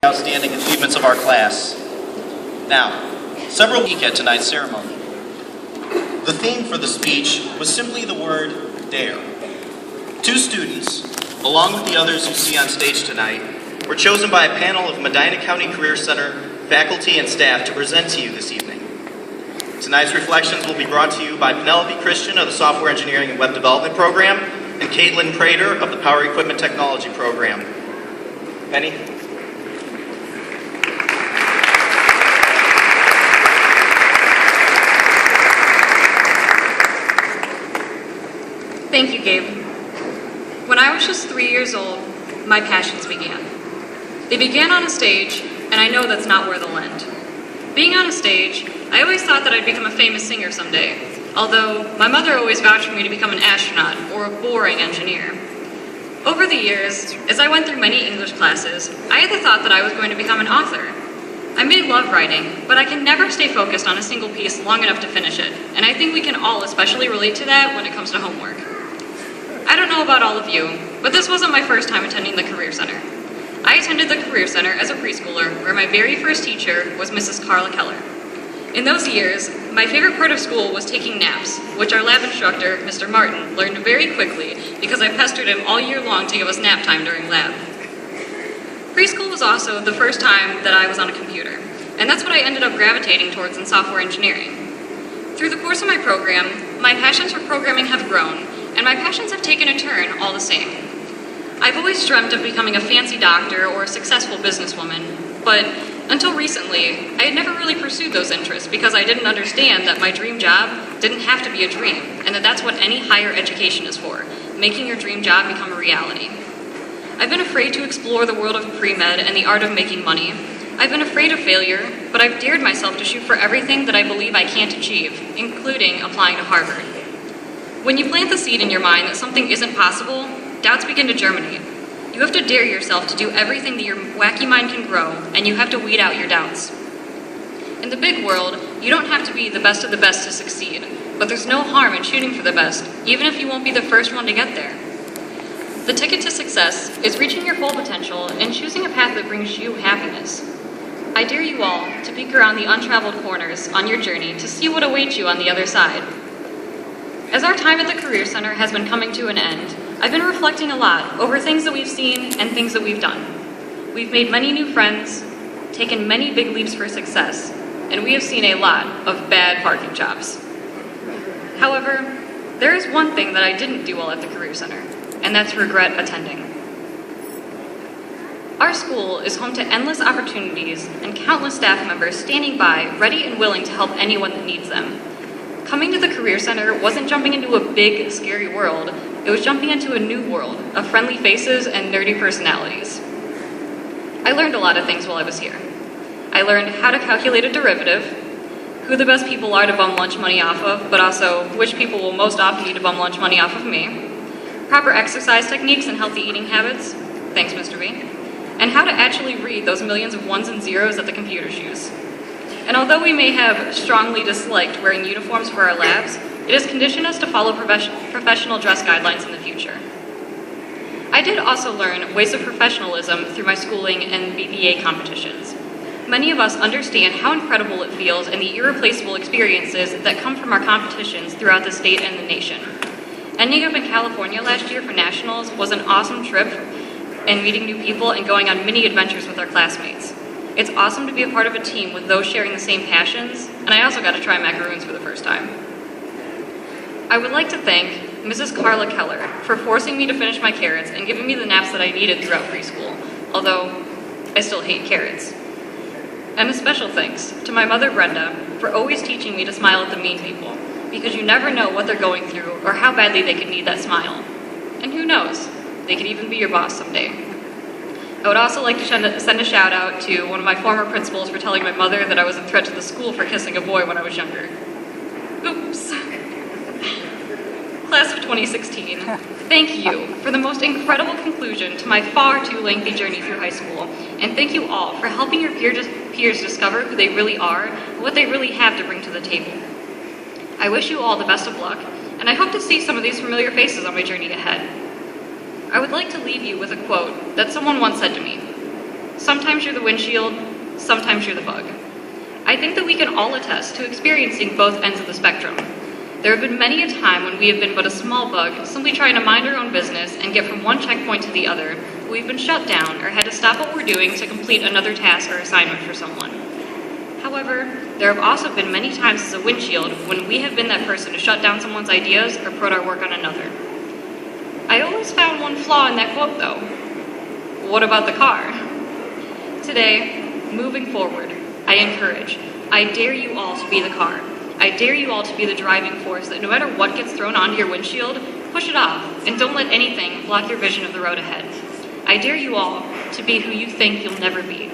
Outstanding achievements of our class. Now, several week at tonight's ceremony. The theme for the speech was simply the word dare. Two students, along with the others you see on stage tonight, were chosen by a panel of Medina County Career Center faculty and staff to present to you this evening. Tonight's reflections will be brought to you by Penelope Christian of the Software Engineering and Web Development Program and Caitlin Prater of the Power Equipment Technology Program. Penny? Thank you, Gabe. When I was just 3 years old, my passions began. They began on a stage, and I know that's not where they'll end. Being on a stage, I always thought that I'd become a famous singer someday, although my mother always vouched for me to become an astronaut or a boring engineer. Over the years, as I went through many English classes, I had the thought that I was going to become an author. I may love writing, but I can never stay focused on a single piece long enough to finish it, and I think we can all especially relate to that when it comes to homework. I don't know about all of you, but this wasn't my first time attending the Career Center. I attended the Career Center as a preschooler, where my very first teacher was Mrs. Carla Keller. In those years, my favorite part of school was taking naps, which our lab instructor, Mr. Martin, learned very quickly because I pestered him all year long to give us nap time during lab. Preschool was also the first time that I was on a computer, and that's what I ended up gravitating towards in software engineering. Through the course of my program, my passions for programming have grown, and my passions have taken a turn all the same. I've always dreamt of becoming a fancy doctor or a successful businesswoman, but until recently, I had never really pursued those interests because I didn't understand that my dream job didn't have to be a dream, and that that's what any higher education is for, making your dream job become a reality. I've been afraid to explore the world of pre-med and the art of making money. I've been afraid of failure, but I've dared myself to shoot for everything that I believe I can't achieve, including applying to Harvard. When you plant the seed in your mind that something isn't possible, doubts begin to germinate. You have to dare yourself to do everything that your wacky mind can grow, and you have to weed out your doubts. In the big world, you don't have to be the best of the best to succeed, but there's no harm in shooting for the best, even if you won't be the first one to get there. The ticket to success is reaching your full potential and choosing a path that brings you happiness. I dare you all to peek around the untraveled corners on your journey to see what awaits you on the other side. As our time at the Career Center has been coming to an end, I've been reflecting a lot over things that we've seen and things that we've done. We've made many new friends, taken many big leaps for success, and we have seen a lot of bad parking jobs. However, there is one thing that I didn't do well at the Career Center, and that's regret attending. Our school is home to endless opportunities and countless staff members standing by, ready and willing to help anyone that needs them. Coming to the Career Center wasn't jumping into a big, scary world. It was jumping into a new world of friendly faces and nerdy personalities. I learned a lot of things while I was here. I learned how to calculate a derivative, who the best people are to bum lunch money off of, but also which people will most often need to bum lunch money off of me, proper exercise techniques and healthy eating habits, thanks Mr. B, and how to actually read those millions of ones and zeros that the computer shoes. And although we may have strongly disliked wearing uniforms for our labs, it has conditioned us to follow professional dress guidelines in the future. I did also learn ways of professionalism through my schooling and BPA competitions. Many of us understand how incredible it feels and the irreplaceable experiences that come from our competitions throughout the state and the nation. Ending up in California last year for nationals was an awesome trip, and meeting new people and going on mini adventures with our classmates. It's awesome to be a part of a team with those sharing the same passions, and I also got to try macaroons for the first time. I would like to thank Mrs. Carla Keller for forcing me to finish my carrots and giving me the naps that I needed throughout preschool, although I still hate carrots. And a special thanks to my mother Brenda for always teaching me to smile at the mean people, because you never know what they're going through or how badly they could need that smile. And who knows, they could even be your boss someday. I would also like to send a shout out to one of my former principals for telling my mother that I was a threat to the school for kissing a boy when I was younger. Oops. Class of 2016, thank you for the most incredible conclusion to my far too lengthy journey through high school, and thank you all for helping your peers discover who they really are and what they really have to bring to the table. I wish you all the best of luck, and I hope to see some of these familiar faces on my journey ahead. I would like to leave you with a quote that someone once said to me. Sometimes you're the windshield, sometimes you're the bug. I think that we can all attest to experiencing both ends of the spectrum. There have been many a time when we have been but a small bug, simply trying to mind our own business and get from one checkpoint to the other. We've been shut down or had to stop what we're doing to complete another task or assignment for someone. However, there have also been many times as a windshield when we have been that person to shut down someone's ideas or put our work on another. I always found one flaw in that quote, though. What about the car? Today, moving forward, I dare you all to be the car. I dare you all to be the driving force that no matter what gets thrown onto your windshield, push it off and don't let anything block your vision of the road ahead. I dare you all to be who you think you'll never be.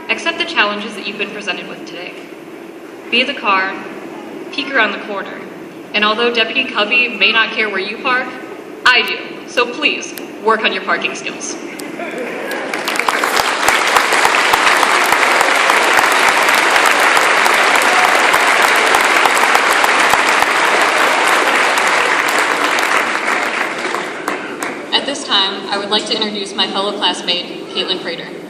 Accept the challenges that you've been presented with today. Be the car, peek around the corner, and although Deputy Covey may not care where you park, I do, so please, work on your parking skills. At this time, I would like to introduce my fellow classmate, Caitlin Prater.